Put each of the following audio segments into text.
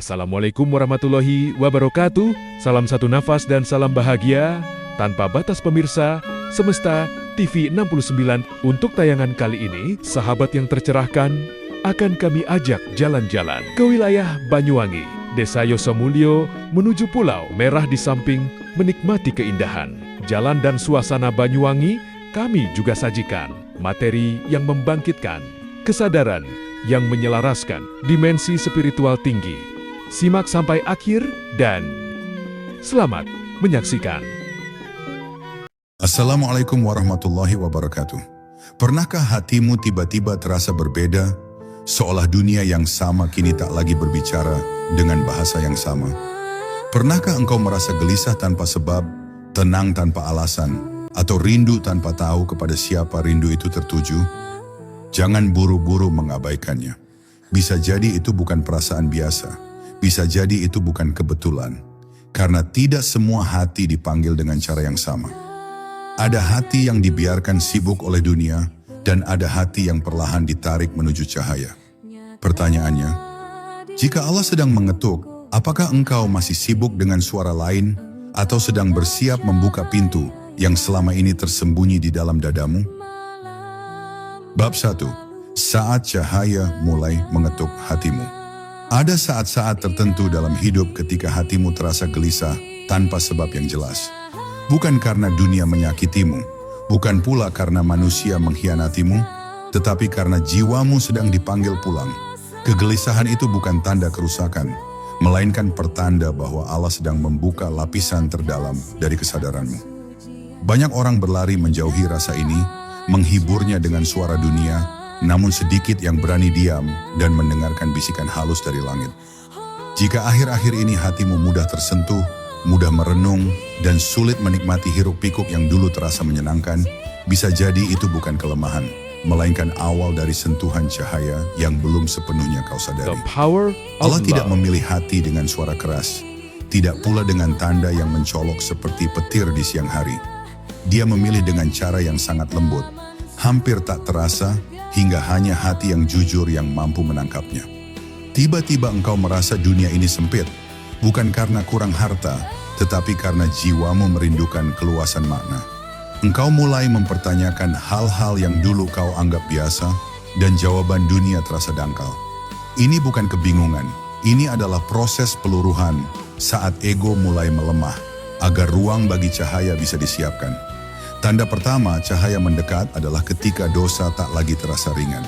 Assalamualaikum warahmatullahi wabarakatuh. Salam satu nafas dan salam bahagia tanpa batas pemirsa Semesta TV 69. Untuk tayangan kali ini, sahabat yang tercerahkan, akan kami ajak jalan-jalan ke wilayah Banyuwangi, Desa Yosomulyo menuju Pulau Merah di samping menikmati keindahan jalan dan suasana Banyuwangi. Kami juga sajikan materi yang membangkitkan kesadaran yang menyelaraskan dimensi spiritual tinggi. Simak sampai akhir dan selamat menyaksikan. Assalamualaikum warahmatullahi wabarakatuh. Pernahkah hatimu tiba-tiba terasa berbeda, seolah dunia yang sama kini tak lagi berbicara dengan bahasa yang sama? Pernahkah engkau merasa gelisah tanpa sebab, tenang tanpa alasan, atau rindu tanpa tahu kepada siapa rindu itu tertuju? Jangan buru-buru mengabaikannya. Bisa jadi itu bukan perasaan biasa. Bisa jadi itu bukan kebetulan, karena tidak semua hati dipanggil dengan cara yang sama. Ada hati yang dibiarkan sibuk oleh dunia, dan ada hati yang perlahan ditarik menuju cahaya. Pertanyaannya, jika Allah sedang mengetuk, apakah engkau masih sibuk dengan suara lain, atau sedang bersiap membuka pintu yang selama ini tersembunyi di dalam dadamu? Bab 1. Saat cahaya mulai mengetuk hatimu. Ada saat-saat tertentu dalam hidup ketika hatimu terasa gelisah tanpa sebab yang jelas. Bukan karena dunia menyakitimu, bukan pula karena manusia mengkhianatimu, tetapi karena jiwamu sedang dipanggil pulang. Kegelisahan itu bukan tanda kerusakan, melainkan pertanda bahwa Allah sedang membuka lapisan terdalam dari kesadaranmu. Banyak orang berlari menjauhi rasa ini, menghiburnya dengan suara dunia, namun sedikit yang berani diam dan mendengarkan bisikan halus dari langit. Jika akhir-akhir ini hatimu mudah tersentuh, mudah merenung, dan sulit menikmati hiruk-pikuk yang dulu terasa menyenangkan, bisa jadi itu bukan kelemahan, melainkan awal dari sentuhan cahaya yang belum sepenuhnya kau sadari. Allah tidak memilih hati dengan suara keras, tidak pula dengan tanda yang mencolok seperti petir di siang hari. Dia memilih dengan cara yang sangat lembut, hampir tak terasa, hingga hanya hati yang jujur yang mampu menangkapnya. Tiba-tiba engkau merasa dunia ini sempit, bukan karena kurang harta, tetapi karena jiwamu merindukan keluasan makna. Engkau mulai mempertanyakan hal-hal yang dulu kau anggap biasa, dan jawaban dunia terasa dangkal. Ini bukan kebingungan, ini adalah proses peluruhan saat ego mulai melemah, agar ruang bagi cahaya bisa disiapkan. Tanda pertama cahaya mendekat adalah ketika dosa tak lagi terasa ringan.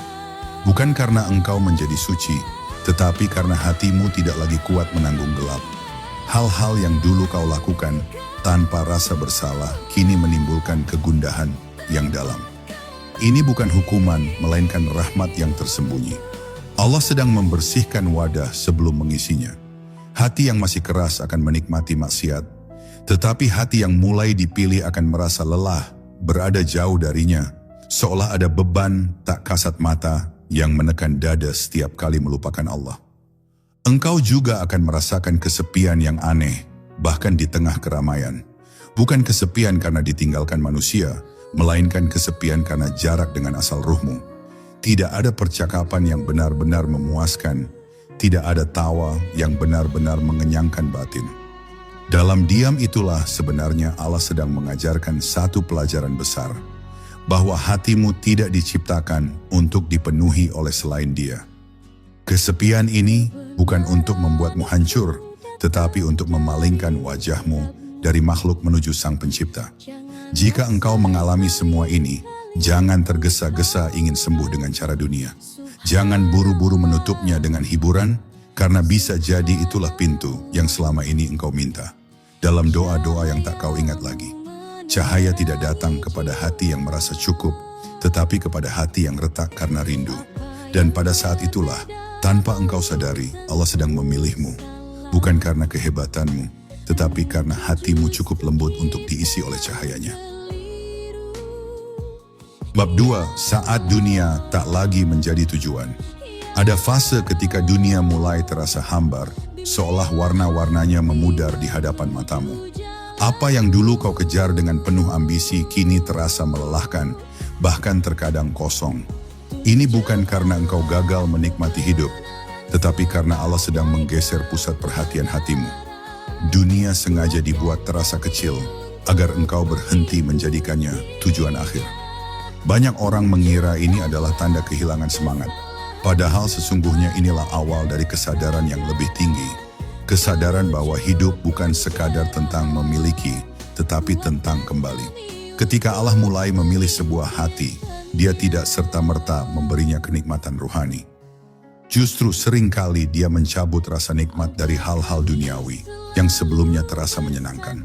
Bukan karena engkau menjadi suci, tetapi karena hatimu tidak lagi kuat menanggung gelap. Hal-hal yang dulu kau lakukan tanpa rasa bersalah kini menimbulkan kegundahan yang dalam. Ini bukan hukuman, melainkan rahmat yang tersembunyi. Allah sedang membersihkan wadah sebelum mengisinya. Hati yang masih keras akan menikmati maksiat, tetapi hati yang mulai dipilih akan merasa lelah, berada jauh darinya, seolah ada beban tak kasat mata yang menekan dada setiap kali melupakan Allah. Engkau juga akan merasakan kesepian yang aneh, bahkan di tengah keramaian. Bukan kesepian karena ditinggalkan manusia, melainkan kesepian karena jarak dengan asal ruhmu. Tidak ada percakapan yang benar-benar memuaskan, tidak ada tawa yang benar-benar mengenyangkan batin. Dalam diam itulah sebenarnya Allah sedang mengajarkan satu pelajaran besar, bahwa hatimu tidak diciptakan untuk dipenuhi oleh selain Dia. Kesepian ini bukan untuk membuatmu hancur, tetapi untuk memalingkan wajahmu dari makhluk menuju Sang Pencipta. Jika engkau mengalami semua ini, jangan tergesa-gesa ingin sembuh dengan cara dunia. Jangan buru-buru menutupnya dengan hiburan, karena bisa jadi itulah pintu yang selama ini engkau minta. Dalam doa-doa yang tak kau ingat lagi. Cahaya tidak datang kepada hati yang merasa cukup, tetapi kepada hati yang retak karena rindu. Dan pada saat itulah, tanpa engkau sadari, Allah sedang memilihmu. Bukan karena kehebatanmu, tetapi karena hatimu cukup lembut untuk diisi oleh cahayanya. Bab 2. Saat dunia tak lagi menjadi tujuan. Ada fase ketika dunia mulai terasa hambar, seolah warna-warnanya memudar di hadapan matamu. Apa yang dulu kau kejar dengan penuh ambisi kini terasa melelahkan, bahkan terkadang kosong. Ini bukan karena engkau gagal menikmati hidup, tetapi karena Allah sedang menggeser pusat perhatian hatimu. Dunia sengaja dibuat terasa kecil agar engkau berhenti menjadikannya tujuan akhir. Banyak orang mengira ini adalah tanda kehilangan semangat. Padahal sesungguhnya inilah awal dari kesadaran yang lebih tinggi. Kesadaran bahwa hidup bukan sekadar tentang memiliki, tetapi tentang kembali. Ketika Allah mulai memilih sebuah hati, Dia tidak serta-merta memberinya kenikmatan rohani. Justru seringkali Dia mencabut rasa nikmat dari hal-hal duniawi yang sebelumnya terasa menyenangkan.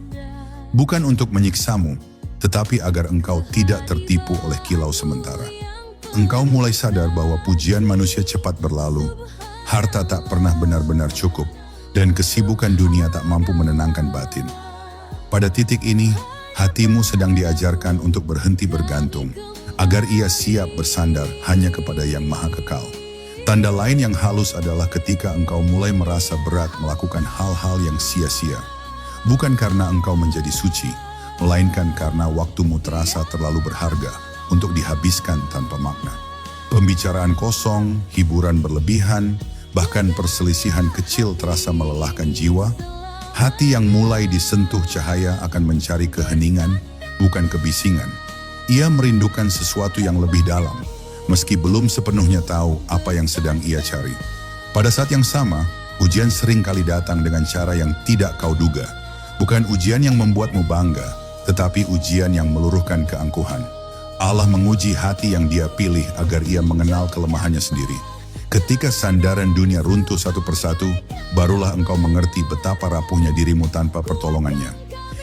Bukan untuk menyiksamu, tetapi agar engkau tidak tertipu oleh kilau sementara. Engkau mulai sadar bahwa pujian manusia cepat berlalu, harta tak pernah benar-benar cukup, dan kesibukan dunia tak mampu menenangkan batin. Pada titik ini, hatimu sedang diajarkan untuk berhenti bergantung, agar ia siap bersandar hanya kepada Yang Maha Kekal. Tanda lain yang halus adalah ketika engkau mulai merasa berat melakukan hal-hal yang sia-sia. Bukan karena engkau menjadi suci, melainkan karena waktumu terasa terlalu berharga untuk dihabiskan tanpa makna. Pembicaraan kosong, hiburan berlebihan, bahkan perselisihan kecil terasa melelahkan jiwa. Hati yang mulai disentuh cahaya akan mencari keheningan, bukan kebisingan. Ia merindukan sesuatu yang lebih dalam, meski belum sepenuhnya tahu apa yang sedang ia cari. Pada saat yang sama, ujian sering kali datang dengan cara yang tidak kau duga. Bukan ujian yang membuatmu bangga, tetapi ujian yang meluruhkan keangkuhan. Allah menguji hati yang Dia pilih agar ia mengenal kelemahannya sendiri. Ketika sandaran dunia runtuh satu persatu, barulah engkau mengerti betapa rapuhnya dirimu tanpa pertolongannya.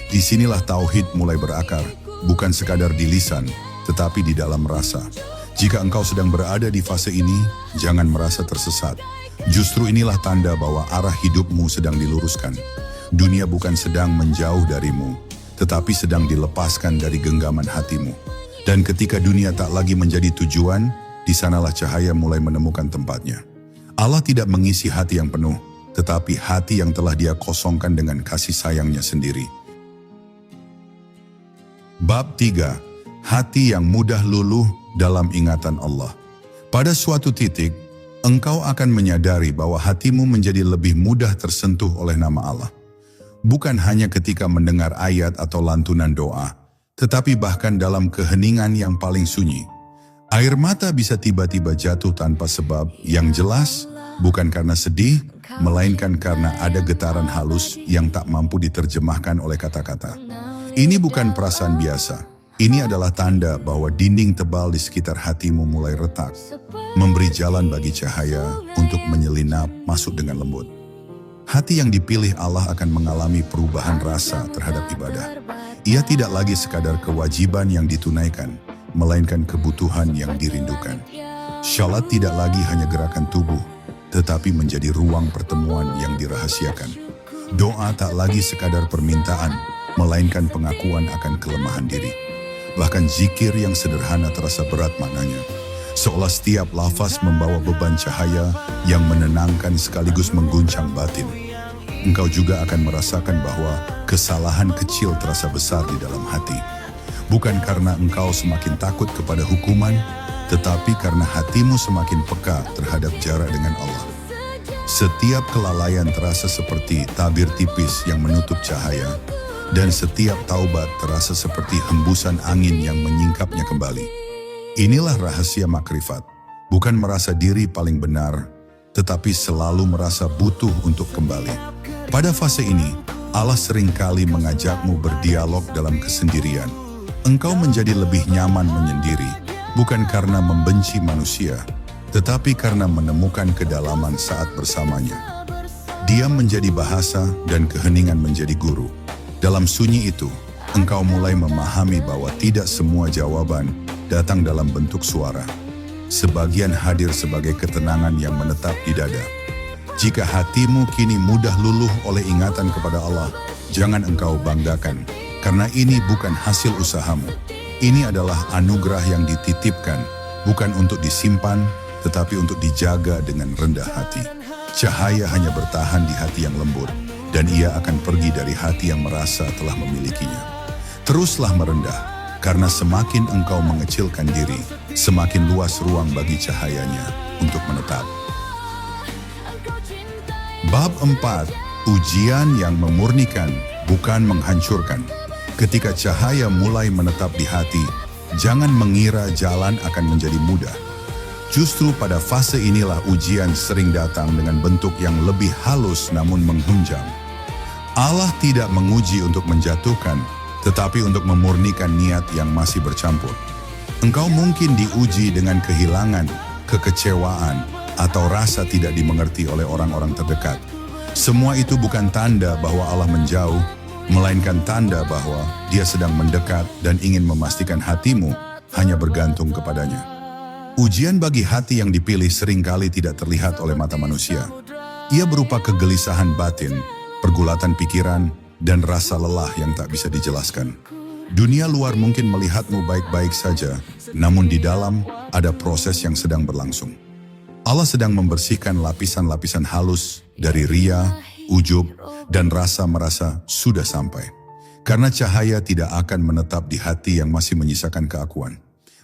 Disinilah tauhid mulai berakar, bukan sekadar di lisan, tetapi di dalam rasa. Jika engkau sedang berada di fase ini, jangan merasa tersesat. Justru inilah tanda bahwa arah hidupmu sedang diluruskan. Dunia bukan sedang menjauh darimu, tetapi sedang dilepaskan dari genggaman hatimu. Dan ketika dunia tak lagi menjadi tujuan, di sanalah cahaya mulai menemukan tempatnya. Allah tidak mengisi hati yang penuh, tetapi hati yang telah Dia kosongkan dengan kasih sayangnya sendiri. Bab 3. Hati yang mudah luluh dalam ingatan Allah. Pada suatu titik, engkau akan menyadari bahwa hatimu menjadi lebih mudah tersentuh oleh nama Allah. Bukan hanya ketika mendengar ayat atau lantunan doa, tetapi bahkan dalam keheningan yang paling sunyi. Air mata bisa tiba-tiba jatuh tanpa sebab yang jelas, bukan karena sedih, melainkan karena ada getaran halus yang tak mampu diterjemahkan oleh kata-kata. Ini bukan perasaan biasa. Ini adalah tanda bahwa dinding tebal di sekitar hatimu mulai retak, memberi jalan bagi cahaya untuk menyelinap masuk dengan lembut. Hati yang dipilih Allah akan mengalami perubahan rasa terhadap ibadah. Ia tidak lagi sekadar kewajiban yang ditunaikan, melainkan kebutuhan yang dirindukan. Salat tidak lagi hanya gerakan tubuh, tetapi menjadi ruang pertemuan yang dirahasiakan. Doa tak lagi sekadar permintaan, melainkan pengakuan akan kelemahan diri. Bahkan zikir yang sederhana terasa berat maknanya, seolah setiap lafaz membawa beban cahaya yang menenangkan sekaligus mengguncang batin. Engkau juga akan merasakan bahwa kesalahan kecil terasa besar di dalam hati. Bukan karena engkau semakin takut kepada hukuman, tetapi karena hatimu semakin peka terhadap jarak dengan Allah. Setiap kelalaian terasa seperti tabir tipis yang menutup cahaya, dan setiap taubat terasa seperti hembusan angin yang menyingkapnya kembali. Inilah rahasia makrifat, bukan merasa diri paling benar, tetapi selalu merasa butuh untuk kembali. Pada fase ini, Allah seringkali mengajakmu berdialog dalam kesendirian. Engkau menjadi lebih nyaman menyendiri, bukan karena membenci manusia, tetapi karena menemukan kedalaman saat bersamanya. Diam menjadi bahasa dan keheningan menjadi guru. Dalam sunyi itu, engkau mulai memahami bahwa tidak semua jawaban datang dalam bentuk suara. Sebagian hadir sebagai ketenangan yang menetap di dada. Jika hatimu kini mudah luluh oleh ingatan kepada Allah, jangan engkau banggakan, karena ini bukan hasil usahamu. Ini adalah anugerah yang dititipkan, bukan untuk disimpan, tetapi untuk dijaga dengan rendah hati. Cahaya hanya bertahan di hati yang lembut, dan ia akan pergi dari hati yang merasa telah memilikinya. Teruslah merendah, karena semakin engkau mengecilkan diri, semakin luas ruang bagi cahayanya untuk menetap. Bab 4. Ujian yang memurnikan, bukan menghancurkan. Ketika cahaya mulai menetap di hati, jangan mengira jalan akan menjadi mudah. Justru pada fase inilah ujian sering datang dengan bentuk yang lebih halus namun menghunjam. Allah tidak menguji untuk menjatuhkan, tetapi untuk memurnikan niat yang masih bercampur. Engkau mungkin diuji dengan kehilangan, kekecewaan, atau rasa tidak dimengerti oleh orang-orang terdekat. Semua itu bukan tanda bahwa Allah menjauh, melainkan tanda bahwa Dia sedang mendekat dan ingin memastikan hatimu hanya bergantung kepadanya. Ujian bagi hati yang dipilih seringkali tidak terlihat oleh mata manusia. Ia berupa kegelisahan batin, pergulatan pikiran, dan rasa lelah yang tak bisa dijelaskan. Dunia luar mungkin melihatmu baik-baik saja, namun di dalam ada proses yang sedang berlangsung. Allah sedang membersihkan lapisan-lapisan halus dari ria, ujub, dan rasa merasa sudah sampai. Karena cahaya tidak akan menetap di hati yang masih menyisakan keakuan.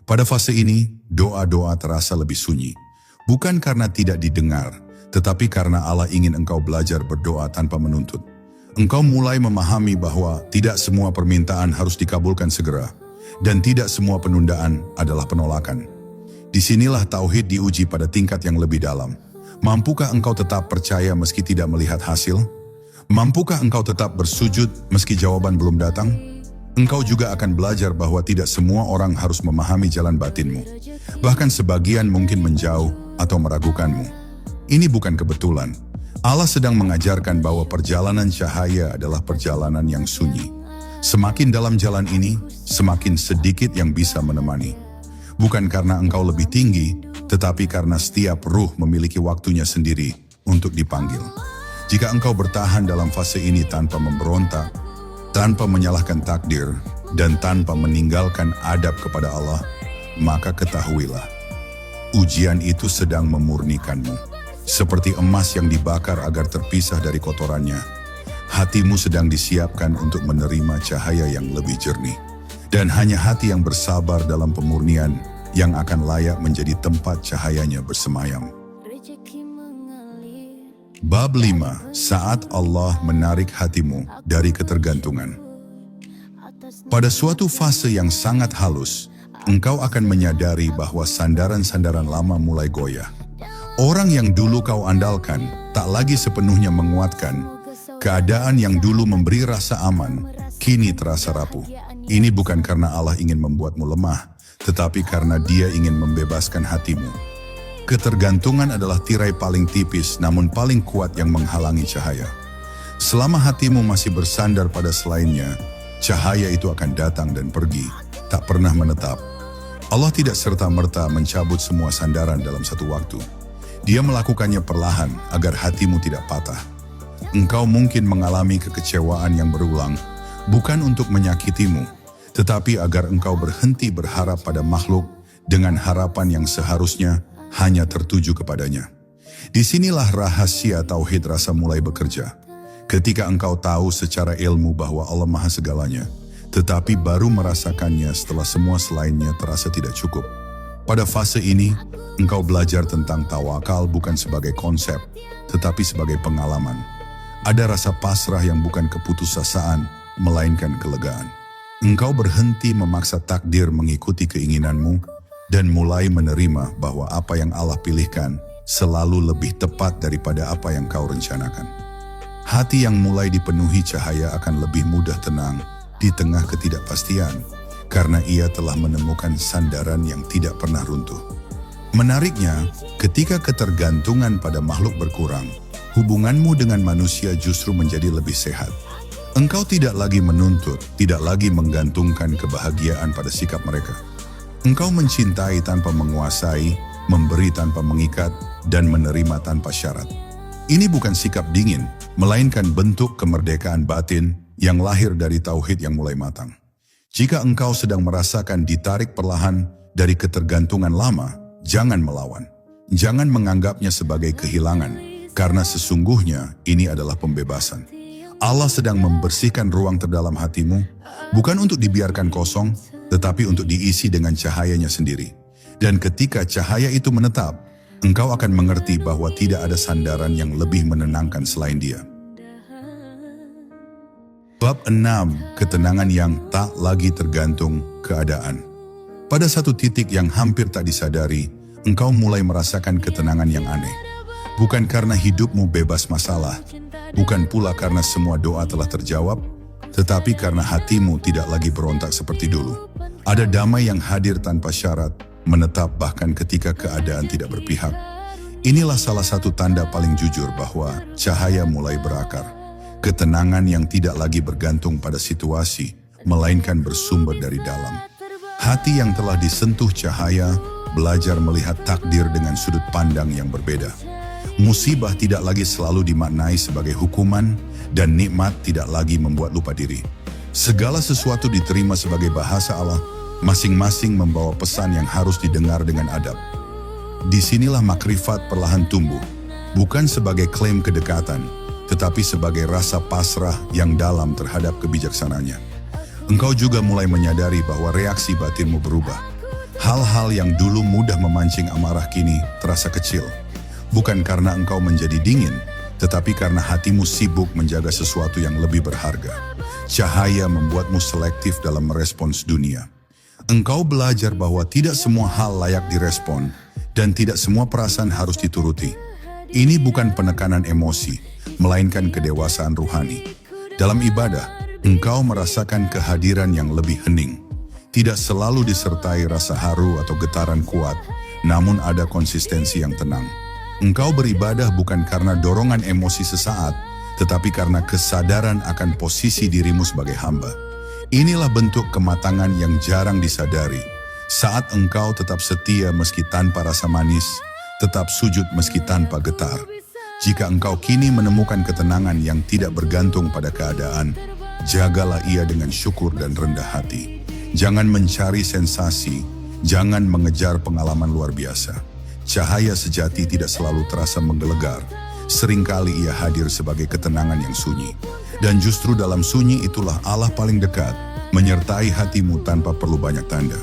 Pada fase ini, doa-doa terasa lebih sunyi. Bukan karena tidak didengar, tetapi karena Allah ingin engkau belajar berdoa tanpa menuntut. Engkau mulai memahami bahwa tidak semua permintaan harus dikabulkan segera, dan tidak semua penundaan adalah penolakan. Disinilah tauhid diuji pada tingkat yang lebih dalam. Mampukah engkau tetap percaya meski tidak melihat hasil? Mampukah engkau tetap bersujud meski jawaban belum datang? Engkau juga akan belajar bahwa tidak semua orang harus memahami jalan batinmu. Bahkan sebagian mungkin menjauh atau meragukanmu. Ini bukan kebetulan. Allah sedang mengajarkan bahwa perjalanan cahaya adalah perjalanan yang sunyi. Semakin dalam jalan ini, semakin sedikit yang bisa menemani. Bukan karena engkau lebih tinggi, tetapi karena setiap ruh memiliki waktunya sendiri untuk dipanggil. Jika engkau bertahan dalam fase ini tanpa memberontak, tanpa menyalahkan takdir, dan tanpa meninggalkan adab kepada Allah, maka ketahuilah, ujian itu sedang memurnikanmu. Seperti emas yang dibakar agar terpisah dari kotorannya, hatimu sedang disiapkan untuk menerima cahaya yang lebih jernih. Dan hanya hati yang bersabar dalam pemurnian yang akan layak menjadi tempat cahayanya bersemayam. Bab 5. Saat Allah menarik hatimu dari ketergantungan. Pada suatu fase yang sangat halus, engkau akan menyadari bahwa sandaran-sandaran lama mulai goyah. Orang yang dulu kau andalkan tak lagi sepenuhnya menguatkan. Keadaan yang dulu memberi rasa aman, kini terasa rapuh. Ini bukan karena Allah ingin membuatmu lemah, tetapi karena Dia ingin membebaskan hatimu. Ketergantungan adalah tirai paling tipis namun paling kuat yang menghalangi cahaya. Selama hatimu masih bersandar pada selainnya, cahaya itu akan datang dan pergi, tak pernah menetap. Allah tidak serta-merta mencabut semua sandaran dalam satu waktu. Dia melakukannya perlahan agar hatimu tidak patah. Engkau mungkin mengalami kekecewaan yang berulang, bukan untuk menyakitimu, tetapi agar engkau berhenti berharap pada makhluk dengan harapan yang seharusnya hanya tertuju kepadanya. Disinilah rahasia tauhid rasa mulai bekerja. Ketika engkau tahu secara ilmu bahwa Allah Maha Segalanya, tetapi baru merasakannya setelah semua selainnya terasa tidak cukup. Pada fase ini, engkau belajar tentang tawakal bukan sebagai konsep, tetapi sebagai pengalaman. Ada rasa pasrah yang bukan keputusasaan, melainkan kelegaan. Engkau berhenti memaksa takdir mengikuti keinginanmu, dan mulai menerima bahwa apa yang Allah pilihkan selalu lebih tepat daripada apa yang kau rencanakan. Hati yang mulai dipenuhi cahaya akan lebih mudah tenang di tengah ketidakpastian, karena ia telah menemukan sandaran yang tidak pernah runtuh. Menariknya, ketika ketergantungan pada makhluk berkurang, hubunganmu dengan manusia justru menjadi lebih sehat. Engkau tidak lagi menuntut, tidak lagi menggantungkan kebahagiaan pada sikap mereka. Engkau mencintai tanpa menguasai, memberi tanpa mengikat, dan menerima tanpa syarat. Ini bukan sikap dingin, melainkan bentuk kemerdekaan batin yang lahir dari tauhid yang mulai matang. Jika engkau sedang merasakan ditarik perlahan dari ketergantungan lama, jangan melawan. Jangan menganggapnya sebagai kehilangan, karena sesungguhnya ini adalah pembebasan. Allah sedang membersihkan ruang terdalam hatimu, bukan untuk dibiarkan kosong, tetapi untuk diisi dengan cahayanya sendiri. Dan ketika cahaya itu menetap, engkau akan mengerti bahwa tidak ada sandaran yang lebih menenangkan selain Dia. Bab 6. Ketenangan yang tak lagi tergantung keadaan. Pada satu titik yang hampir tak disadari, engkau mulai merasakan ketenangan yang aneh. Bukan karena hidupmu bebas masalah, bukan pula karena semua doa telah terjawab, tetapi karena hatimu tidak lagi berontak seperti dulu. Ada damai yang hadir tanpa syarat, menetap bahkan ketika keadaan tidak berpihak. Inilah salah satu tanda paling jujur bahwa cahaya mulai berakar. Ketenangan yang tidak lagi bergantung pada situasi, melainkan bersumber dari dalam. Hati yang telah disentuh cahaya, belajar melihat takdir dengan sudut pandang yang berbeda. Musibah tidak lagi selalu dimaknai sebagai hukuman, dan nikmat tidak lagi membuat lupa diri. Segala sesuatu diterima sebagai bahasa Allah, masing-masing membawa pesan yang harus didengar dengan adab. Disinilah makrifat perlahan tumbuh, bukan sebagai klaim kedekatan, tetapi sebagai rasa pasrah yang dalam terhadap kebijaksanaannya. Engkau juga mulai menyadari bahwa reaksi batinmu berubah. Hal-hal yang dulu mudah memancing amarah kini terasa kecil. Bukan karena engkau menjadi dingin, tetapi karena hatimu sibuk menjaga sesuatu yang lebih berharga. Cahaya membuatmu selektif dalam merespons dunia. Engkau belajar bahwa tidak semua hal layak direspon, dan tidak semua perasaan harus dituruti. Ini bukan penekanan emosi, melainkan kedewasaan ruhani. Dalam ibadah, engkau merasakan kehadiran yang lebih hening. Tidak selalu disertai rasa haru atau getaran kuat, namun ada konsistensi yang tenang. Engkau beribadah bukan karena dorongan emosi sesaat, tetapi karena kesadaran akan posisi dirimu sebagai hamba. Inilah bentuk kematangan yang jarang disadari. Saat engkau tetap setia meski tanpa rasa manis, tetap sujud meski tanpa getar. Jika engkau kini menemukan ketenangan yang tidak bergantung pada keadaan, jagalah ia dengan syukur dan rendah hati. Jangan mencari sensasi, jangan mengejar pengalaman luar biasa. Cahaya sejati tidak selalu terasa menggelegar. Seringkali ia hadir sebagai ketenangan yang sunyi. Dan justru dalam sunyi itulah Allah paling dekat, menyertai hatimu tanpa perlu banyak tanda.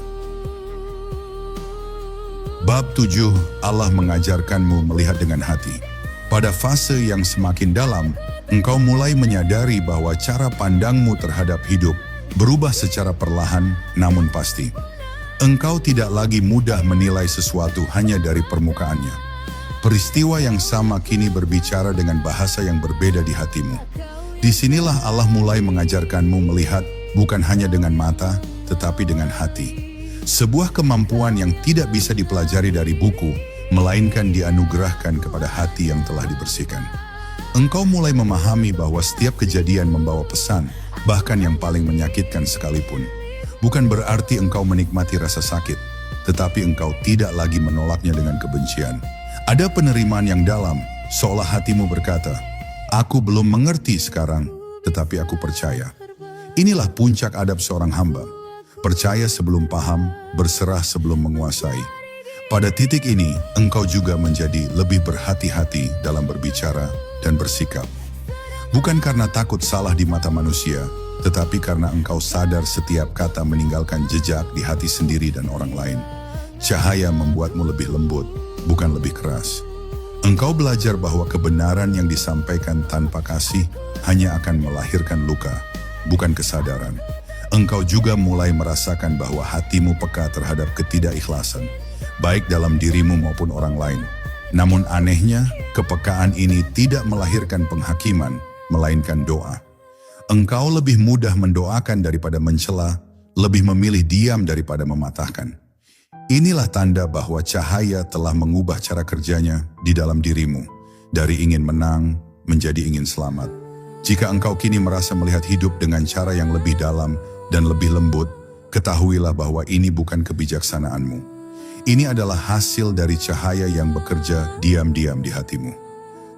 Bab 7. Allah mengajarkanmu melihat dengan hati. Pada fase yang semakin dalam, engkau mulai menyadari bahwa cara pandangmu terhadap hidup berubah secara perlahan namun pasti. Engkau tidak lagi mudah menilai sesuatu hanya dari permukaannya. Peristiwa yang sama kini berbicara dengan bahasa yang berbeda di hatimu. Disinilah Allah mulai mengajarkanmu melihat bukan hanya dengan mata, tetapi dengan hati. Sebuah kemampuan yang tidak bisa dipelajari dari buku, melainkan dianugerahkan kepada hati yang telah dibersihkan. Engkau mulai memahami bahwa setiap kejadian membawa pesan, bahkan yang paling menyakitkan sekalipun. Bukan berarti engkau menikmati rasa sakit, tetapi engkau tidak lagi menolaknya dengan kebencian. Ada penerimaan yang dalam, seolah hatimu berkata, "Aku belum mengerti sekarang, tetapi aku percaya." Inilah puncak adab seorang hamba. Percaya sebelum paham, berserah sebelum menguasai. Pada titik ini, engkau juga menjadi lebih berhati-hati dalam berbicara dan bersikap. Bukan karena takut salah di mata manusia, tetapi karena engkau sadar setiap kata meninggalkan jejak di hati sendiri dan orang lain. Cahaya membuatmu lebih lembut, bukan lebih keras. Engkau belajar bahwa kebenaran yang disampaikan tanpa kasih hanya akan melahirkan luka, bukan kesadaran. Engkau juga mulai merasakan bahwa hatimu peka terhadap ketidakikhlasan, baik dalam dirimu maupun orang lain. Namun anehnya, kepekaan ini tidak melahirkan penghakiman, melainkan doa. Engkau lebih mudah mendoakan daripada mencela, lebih memilih diam daripada mematahkan. Inilah tanda bahwa cahaya telah mengubah cara kerjanya di dalam dirimu, dari ingin menang menjadi ingin selamat. Jika engkau kini merasa melihat hidup dengan cara yang lebih dalam dan lebih lembut, ketahuilah bahwa ini bukan kebijaksanaanmu. Ini adalah hasil dari cahaya yang bekerja diam-diam di hatimu.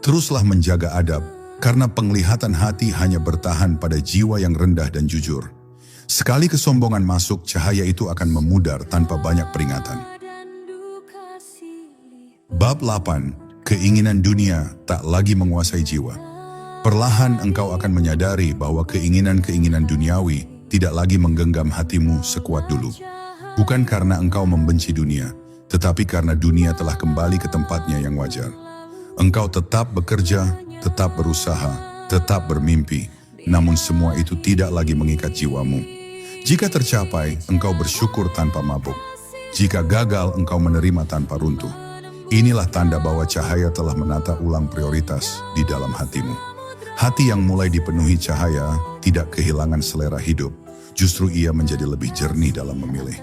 Teruslah menjaga adab, karena penglihatan hati hanya bertahan pada jiwa yang rendah dan jujur. Sekali kesombongan masuk, cahaya itu akan memudar tanpa banyak peringatan. Bab 8. Keinginan dunia tak lagi menguasai jiwa. Perlahan engkau akan menyadari bahwa keinginan-keinginan duniawi tidak lagi menggenggam hatimu sekuat dulu. Bukan karena engkau membenci dunia, tetapi karena dunia telah kembali ke tempatnya yang wajar. Engkau tetap bekerja, tetap berusaha, tetap bermimpi, namun semua itu tidak lagi mengikat jiwamu. Jika tercapai, engkau bersyukur tanpa mabuk. Jika gagal, engkau menerima tanpa runtuh. Inilah tanda bahwa cahaya telah menata ulang prioritas di dalam hatimu. Hati yang mulai dipenuhi cahaya tidak kehilangan selera hidup, justru ia menjadi lebih jernih dalam memilih.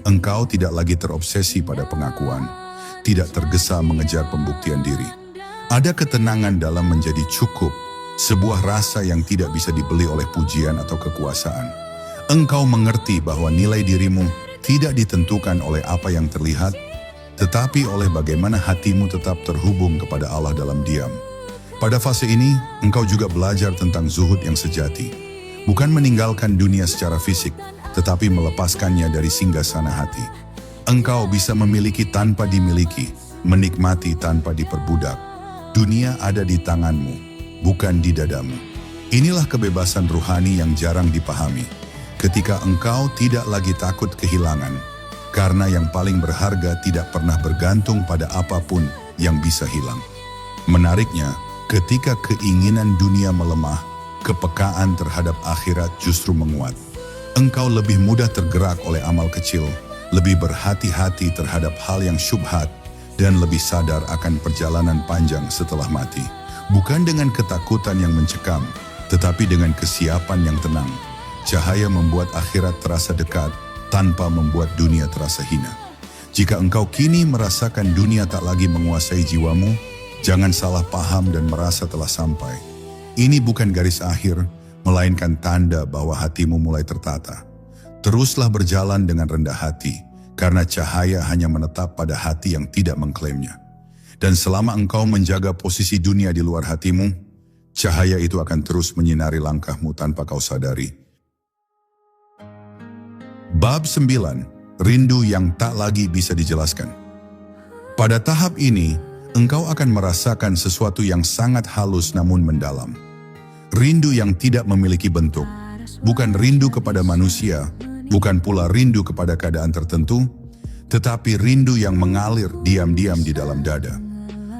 Engkau tidak lagi terobsesi pada pengakuan, tidak tergesa mengejar pembuktian diri. Ada ketenangan dalam menjadi cukup, sebuah rasa yang tidak bisa dibeli oleh pujian atau kekuasaan. Engkau mengerti bahwa nilai dirimu tidak ditentukan oleh apa yang terlihat, tetapi oleh bagaimana hatimu tetap terhubung kepada Allah dalam diam. Pada fase ini, engkau juga belajar tentang zuhud yang sejati. Bukan meninggalkan dunia secara fisik, tetapi melepaskannya dari singgasana hati. Engkau bisa memiliki tanpa dimiliki, menikmati tanpa diperbudak. Dunia ada di tanganmu, bukan di dadamu. Inilah kebebasan ruhani yang jarang dipahami. Ketika engkau tidak lagi takut kehilangan, karena yang paling berharga tidak pernah bergantung pada apapun yang bisa hilang. Menariknya, ketika keinginan dunia melemah, kepekaan terhadap akhirat justru menguat. Engkau lebih mudah tergerak oleh amal kecil, lebih berhati-hati terhadap hal yang syubhat, dan lebih sadar akan perjalanan panjang setelah mati. Bukan dengan ketakutan yang mencekam, tetapi dengan kesiapan yang tenang. Cahaya membuat akhirat terasa dekat, tanpa membuat dunia terasa hina. Jika engkau kini merasakan dunia tak lagi menguasai jiwamu, jangan salah paham dan merasa telah sampai. Ini bukan garis akhir, melainkan tanda bahwa hatimu mulai tertata. Teruslah berjalan dengan rendah hati, karena cahaya hanya menetap pada hati yang tidak mengklaimnya. Dan selama engkau menjaga posisi dunia di luar hatimu, cahaya itu akan terus menyinari langkahmu tanpa kau sadari. Bab 9, rindu yang tak lagi bisa dijelaskan. Pada tahap ini, engkau akan merasakan sesuatu yang sangat halus namun mendalam. Rindu yang tidak memiliki bentuk, bukan rindu kepada manusia, bukan pula rindu kepada keadaan tertentu, tetapi rindu yang mengalir diam-diam di dalam dada.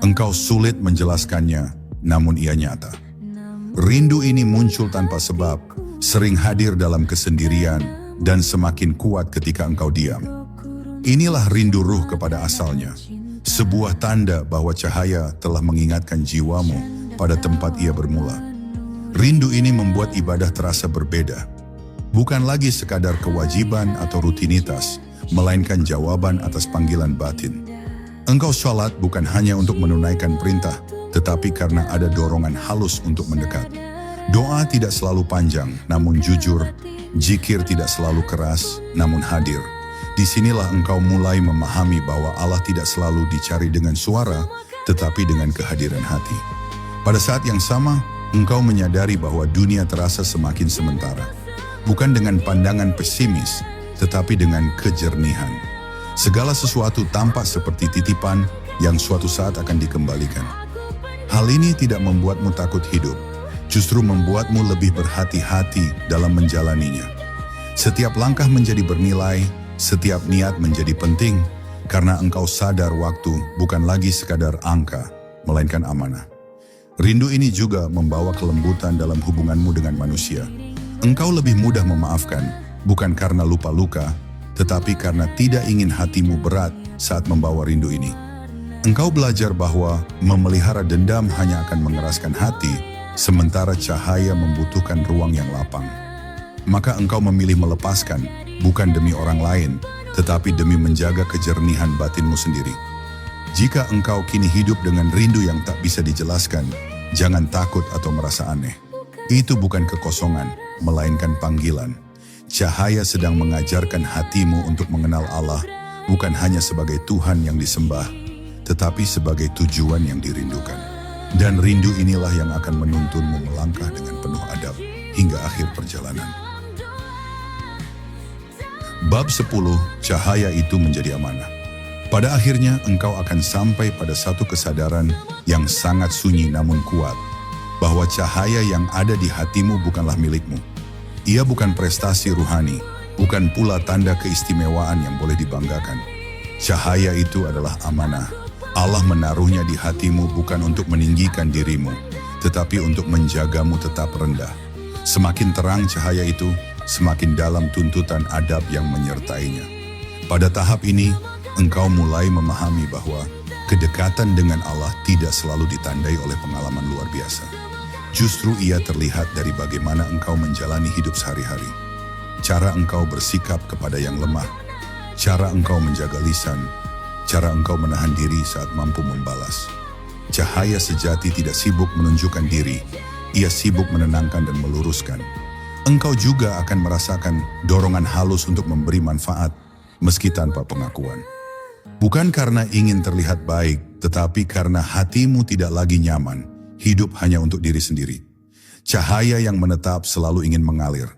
Engkau sulit menjelaskannya, namun ia nyata. Rindu ini muncul tanpa sebab, sering hadir dalam kesendirian, dan semakin kuat ketika engkau diam. Inilah rindu ruh kepada asalnya, sebuah tanda bahwa cahaya telah mengingatkan jiwamu pada tempat ia bermula. Rindu ini membuat ibadah terasa berbeda, bukan lagi sekadar kewajiban atau rutinitas, melainkan jawaban atas panggilan batin. Engkau sholat bukan hanya untuk menunaikan perintah, tetapi karena ada dorongan halus untuk mendekat. Doa tidak selalu panjang, namun jujur. Zikir tidak selalu keras, namun hadir. Disinilah engkau mulai memahami bahwa Allah tidak selalu dicari dengan suara, tetapi dengan kehadiran hati. Pada saat yang sama, engkau menyadari bahwa dunia terasa semakin sementara. Bukan dengan pandangan pesimis, tetapi dengan kejernihan. Segala sesuatu tampak seperti titipan yang suatu saat akan dikembalikan. Hal ini tidak membuatmu takut hidup, justru membuatmu lebih berhati-hati dalam menjalaninya. Setiap langkah menjadi bernilai, setiap niat menjadi penting, karena engkau sadar waktu bukan lagi sekadar angka, melainkan amanah. Rindu ini juga membawa kelembutan dalam hubunganmu dengan manusia. Engkau lebih mudah memaafkan, bukan karena lupa-luka, tetapi karena tidak ingin hatimu berat saat membawa rindu ini. Engkau belajar bahwa memelihara dendam hanya akan mengeraskan hati, sementara cahaya membutuhkan ruang yang lapang. Maka engkau memilih melepaskan, bukan demi orang lain, tetapi demi menjaga kejernihan batinmu sendiri. Jika engkau kini hidup dengan rindu yang tak bisa dijelaskan, jangan takut atau merasa aneh. Itu bukan kekosongan, melainkan panggilan. Cahaya sedang mengajarkan hatimu untuk mengenal Allah, bukan hanya sebagai Tuhan yang disembah, tetapi sebagai tujuan yang dirindukan. Dan rindu inilah yang akan menuntunmu melangkah dengan penuh adab hingga akhir perjalanan. Bab 10, cahaya itu menjadi amanah. Pada akhirnya engkau akan sampai pada satu kesadaran yang sangat sunyi namun kuat, bahwa cahaya yang ada di hatimu bukanlah milikmu. Ia bukan prestasi ruhani, bukan pula tanda keistimewaan yang boleh dibanggakan. Cahaya itu adalah amanah. Allah menaruhnya di hatimu bukan untuk meninggikan dirimu, tetapi untuk menjagamu tetap rendah. Semakin terang cahaya itu, semakin dalam tuntutan adab yang menyertainya. Pada tahap ini, engkau mulai memahami bahwa kedekatan dengan Allah tidak selalu ditandai oleh pengalaman luar biasa. Justru ia terlihat dari bagaimana engkau menjalani hidup sehari-hari. Cara engkau bersikap kepada yang lemah, cara engkau menjaga lisan, cara engkau menahan diri saat mampu membalas. Cahaya sejati tidak sibuk menunjukkan diri, ia sibuk menenangkan dan meluruskan. Engkau juga akan merasakan dorongan halus untuk memberi manfaat, meski tanpa pengakuan. Bukan karena ingin terlihat baik, tetapi karena hatimu tidak lagi nyaman, hidup hanya untuk diri sendiri. Cahaya yang menetap selalu ingin mengalir.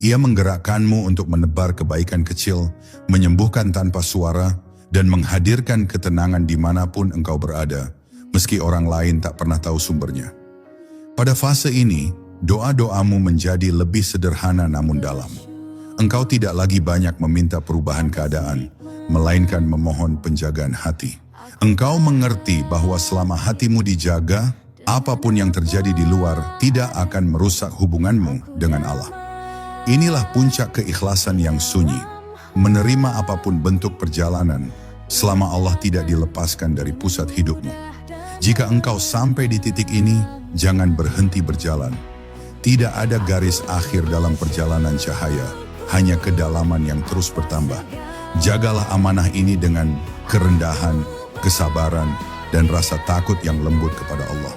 Ia menggerakkanmu untuk menebar kebaikan kecil, menyembuhkan tanpa suara, dan menghadirkan ketenangan dimanapun engkau berada, meski orang lain tak pernah tahu sumbernya. Pada fase ini, doa-doamu menjadi lebih sederhana namun dalam. Engkau tidak lagi banyak meminta perubahan keadaan, melainkan memohon penjagaan hati. Engkau mengerti bahwa selama hatimu dijaga, apapun yang terjadi di luar tidak akan merusak hubunganmu dengan Allah. Inilah puncak keikhlasan yang sunyi, menerima apapun bentuk perjalanan, selama Allah tidak dilepaskan dari pusat hidupmu. Jika engkau sampai di titik ini, jangan berhenti berjalan. Tidak ada garis akhir dalam perjalanan cahaya, hanya kedalaman yang terus bertambah. Jagalah amanah ini dengan kerendahan, kesabaran, dan rasa takut yang lembut kepada Allah.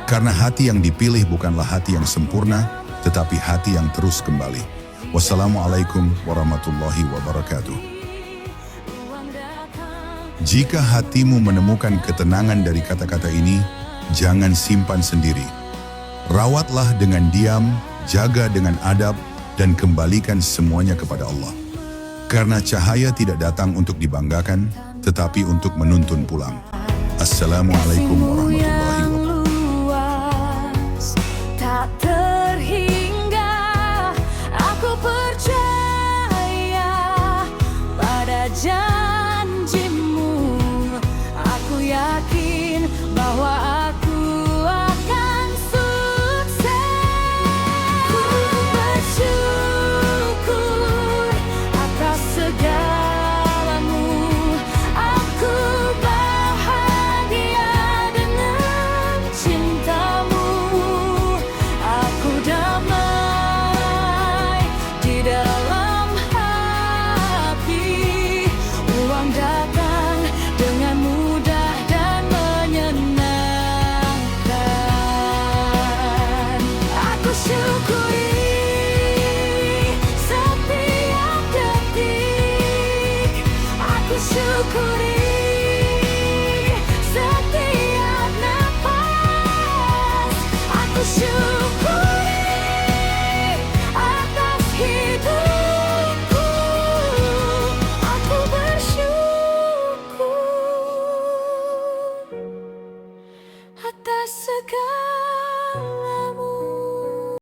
Karena hati yang dipilih bukanlah hati yang sempurna, tetapi hati yang terus kembali. Wassalamualaikum warahmatullahi wabarakatuh. Jika hatimu menemukan ketenangan dari kata-kata ini, jangan simpan sendiri. Rawatlah dengan diam, jaga dengan adab, dan kembalikan semuanya kepada Allah. Karena cahaya tidak datang untuk dibanggakan, tetapi untuk menuntun pulang. Assalamualaikum warahmatullahi wabarakatuh. Tak terhingga aku percaya pada janjimu. Aku yakin bahwa aku akan sukses. Ku bersyukur atas segalamu. Aku bahagia dengan cintamu. Aku damai di dalam hati. Uang datang dengan mudah dan menyenangkan. Aku syukuri setiap detik. Aku syukuri